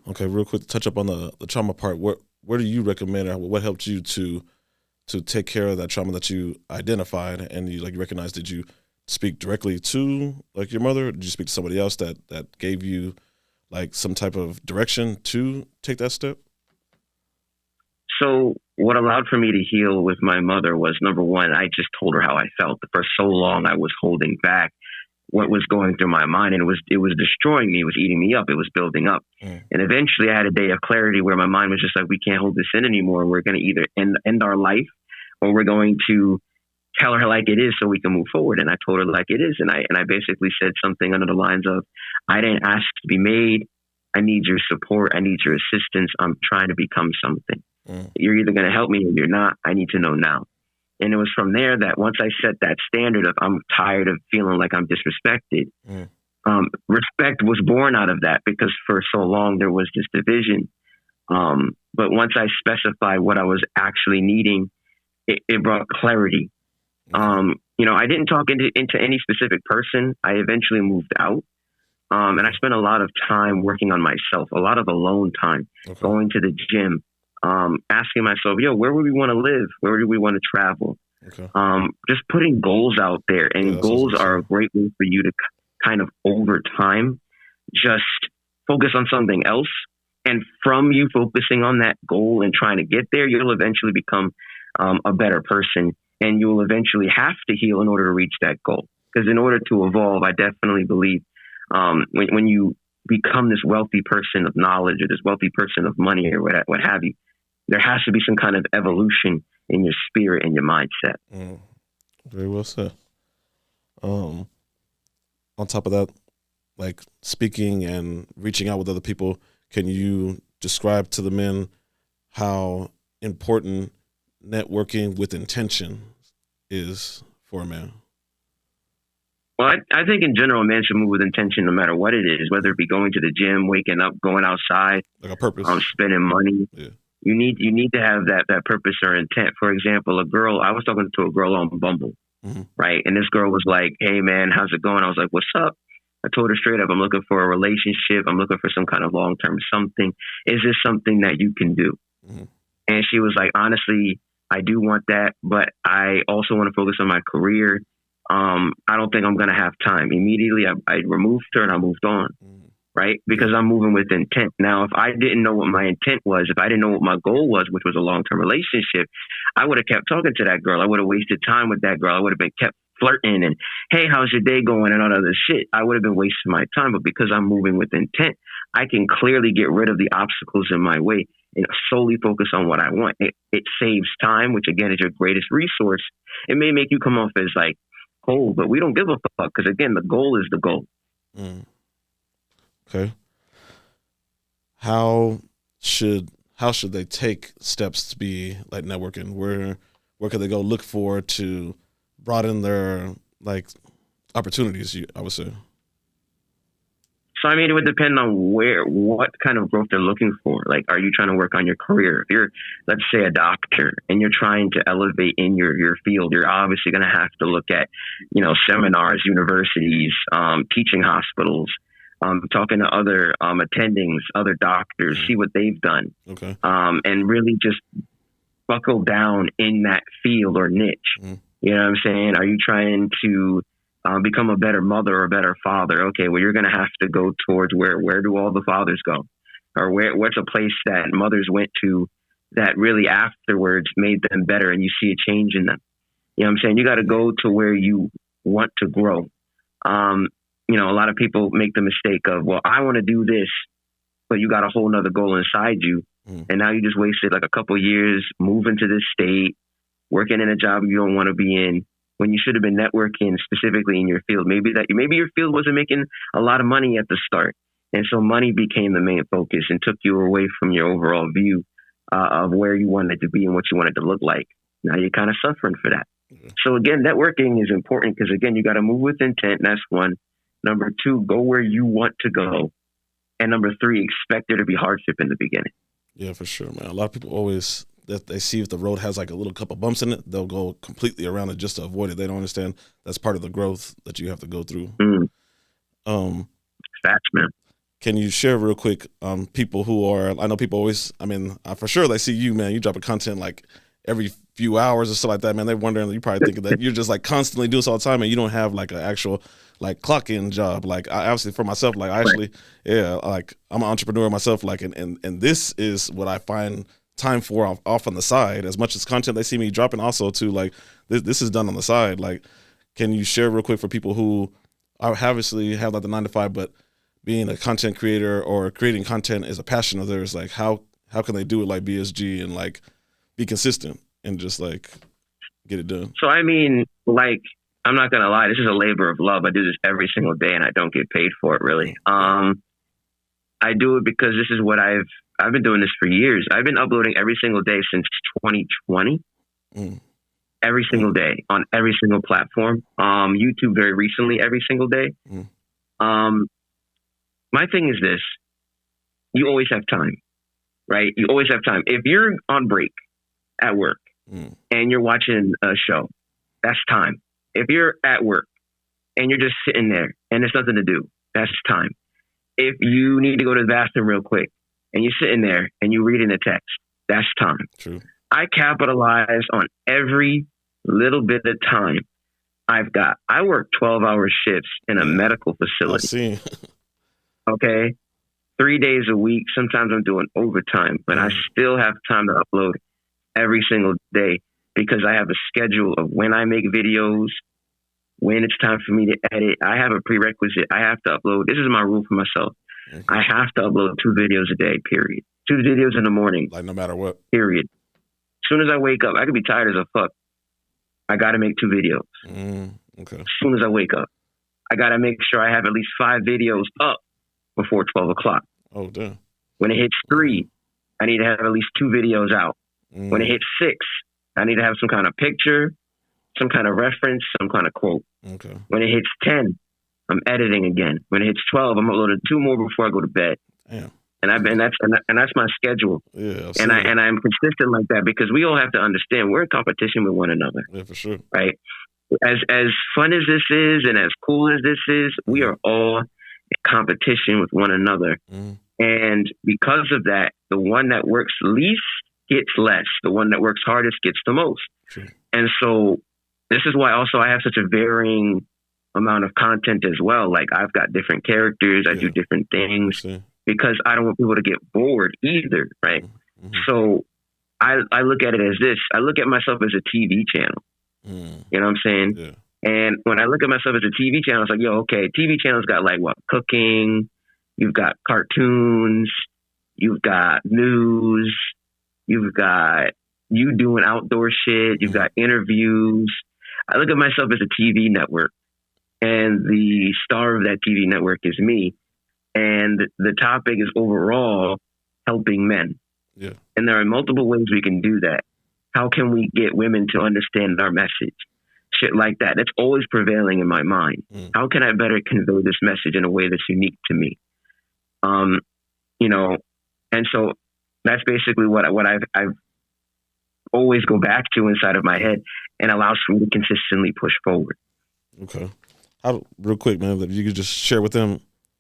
Okay, real quick, touch up on the trauma part. Where do you recommend, or what helped you to take care of that trauma that you identified and you recognized? Did you speak directly to like your mother? Or did you speak to somebody else that gave you like some type of direction to take that step? So what allowed for me to heal with my mother was, number one, I just told her how I felt. For so long, I was holding back what was going through my mind, and it was destroying me. It was eating me up. It was building up. And eventually I had a day of clarity where my mind was just like, we can't hold this in anymore. We're going to either end our life, or we're going to tell her like it is so we can move forward. And I told her like it is. And I basically said something under the lines of, I didn't ask to be made. I need your support. I need your assistance. I'm trying to become something. You're either going to help me or you're not. I need to know now. And it was from there that once I set that standard of, I'm tired of feeling like I'm disrespected, respect was born out of that, because for so long there was this division. But once I specified what I was actually needing, it brought clarity. I didn't talk into any specific person. I eventually moved out. And I spent a lot of time working on myself, a lot of alone time, going to the gym, asking myself, where would we want to live? Where do we want to travel? Just putting goals out there. And goals are a great way for you to kind of over time just focus on something else. And from you focusing on that goal and trying to get there, you'll eventually become a better person. And you will eventually have to heal in order to reach that goal. Because in order to evolve, I definitely believe when you become this wealthy person of knowledge or this wealthy person of money or what have you, there has to be some kind of evolution in your spirit and your mindset. Very well said. On top of that, like speaking and reaching out with other people, can you describe to the men how important networking with intention is for a man? Well, I think in general, a man should move with intention no matter what it is, whether it be going to the gym, waking up, going outside, like a purpose, spending money. Yeah. You need to have that purpose or intent. For example, I was talking to a girl on Bumble, right? And this girl was like, hey man, how's it going? I was like, what's up? I told her straight up, I'm looking for a relationship. I'm looking for some kind of long-term something. Is this something that you can do? And she was like, honestly, I do want that, but I also want to focus on my career. I don't think I'm going to have time. Immediately, I removed her and I moved on, right? Because I'm moving with intent. Now, if I didn't know what my intent was, if I didn't know what my goal was, which was a long-term relationship, I would have kept talking to that girl. I would have wasted time with that girl. I would have been kept flirting and, hey, how's your day going and all that other shit. I would have been wasting my time. But because I'm moving with intent, I can clearly get rid of the obstacles in my way and solely focus on what I want. It saves time, which again is your greatest resource. It may make you come off as like cold, but we don't give a fuck because again, the goal is the goal. Okay. How should they take steps to be like networking? Where could they go look for to broaden their like opportunities? I would say. So, I mean, it would depend on what kind of growth they're looking for. Like, are you trying to work on your career? If you're, let's say, a doctor and you're trying to elevate in your field, you're obviously going to have to look at, seminars, universities, teaching hospitals, talking to other attendings, other doctors, see what they've done. Okay. And really just buckle down in that field or niche. You know what I'm saying? Are you trying to become a better mother or a better father? Okay, well, you're going to have to go towards where do all the fathers go? Or what's a place that mothers went to that really afterwards made them better and you see a change in them? You know what I'm saying? You got to go to where you want to grow. A lot of people make the mistake of, well, I want to do this, but you got a whole nother goal inside you. And now you just wasted like a couple of years moving to this state, working in a job you don't want to be in, when you should have been networking specifically in your field. Maybe your field wasn't making a lot of money at the start. And so money became the main focus and took you away from your overall view of where you wanted to be and what you wanted to look like. Now you're kind of suffering for that. So again, networking is important because again, you got to move with intent. That's one. Number two, go where you want to go. And number three, expect there to be hardship in the beginning. Yeah, for sure, man. A lot of people always, that they see if the road has like a little couple bumps in it, they'll go completely around it just to avoid it. They don't understand that's part of the growth that you have to go through. Facts, man. can you share real quick people who are, I know people always, I mean, for sure they see you, man, you dropping content like every few hours or stuff like that, man. They're wondering, you probably thinking that you're just like constantly doing this all the time and you don't have like an actual like clock in job. Like I obviously for myself, like I actually, yeah, like I'm an entrepreneur myself, like, and this is what I find time for off on the side, as much as content they see me dropping also too, like this is done on the side. Like, can you share real quick for people who are obviously have like the 9 to 5, but being a content creator or creating content is a passion of theirs, like how can they do it like BSG and like be consistent and just like get it done? So, I mean, like, I'm not going to lie, this is a labor of love. I do this every single day and I don't get paid for it really. I do it because this is what I've been doing this for years. I've been uploading every single day since 2020. Every single day on every single platform. YouTube very recently, every single day. My thing is this: you always have time, right? You always have time. If you're on break at work and you're watching a show, that's time. If you're at work and you're just sitting there and there's nothing to do, that's time. If you need to go to the bathroom real quick and you're sitting there and you're reading a text, that's time. True. I capitalize on every little bit of time I've got. I work 12-hour shifts in a medical facility. I see. Okay? 3 days a week. Sometimes I'm doing overtime, but I still have time to upload every single day because I have a schedule of when I make videos, when it's time for me to edit. I have a prerequisite. I have to upload. This is my rule for myself. I have to upload 2 videos a day, period. 2 videos in the morning. Like no matter what. Period. As soon as I wake up, I could be tired as a fuck. I got to make 2 videos. Okay. As soon as I wake up, I got to make sure I have at least 5 videos up before 12 o'clock. Oh, damn. When it hits 3, I need to have at least 2 videos out. When it hits 6, I need to have some kind of picture, some kind of reference, some kind of quote. Okay. When it hits 10, I'm editing again. When it hits 12, I'm uploading 2 more before I go to bed. Damn. And that's my schedule. Yeah. And I'm consistent like that because we all have to understand we're in competition with one another. Yeah, for sure. Right? As fun as this is and as cool as this is, we are all in competition with one another. And because of that, the one that works least gets less. The one that works hardest gets the most. True. And so this is why also I have such a varying amount of content as well. Like I've got different characters. I do different things because I don't want people to get bored either. Right. So I look at it as this. I look at myself as a TV channel. You know what I'm saying? Yeah. And when I look at myself as a TV channel, it's like, yo, okay, TV channel's got like what? Cooking. You've got cartoons. You've got news. You've got you doing outdoor shit. You've got interviews. I look at myself as a TV network, and the star of that TV network is me. And the topic is overall helping men. Yeah. And there are multiple ways we can do that. How can we get women to understand our message? Shit like that. That's always prevailing in my mind. How can I better convey this message in a way that's unique to me? You know, and so that's basically what I've always go back to inside of my head and allows for me to consistently push forward. Okay. Real quick, man, if you could just share with them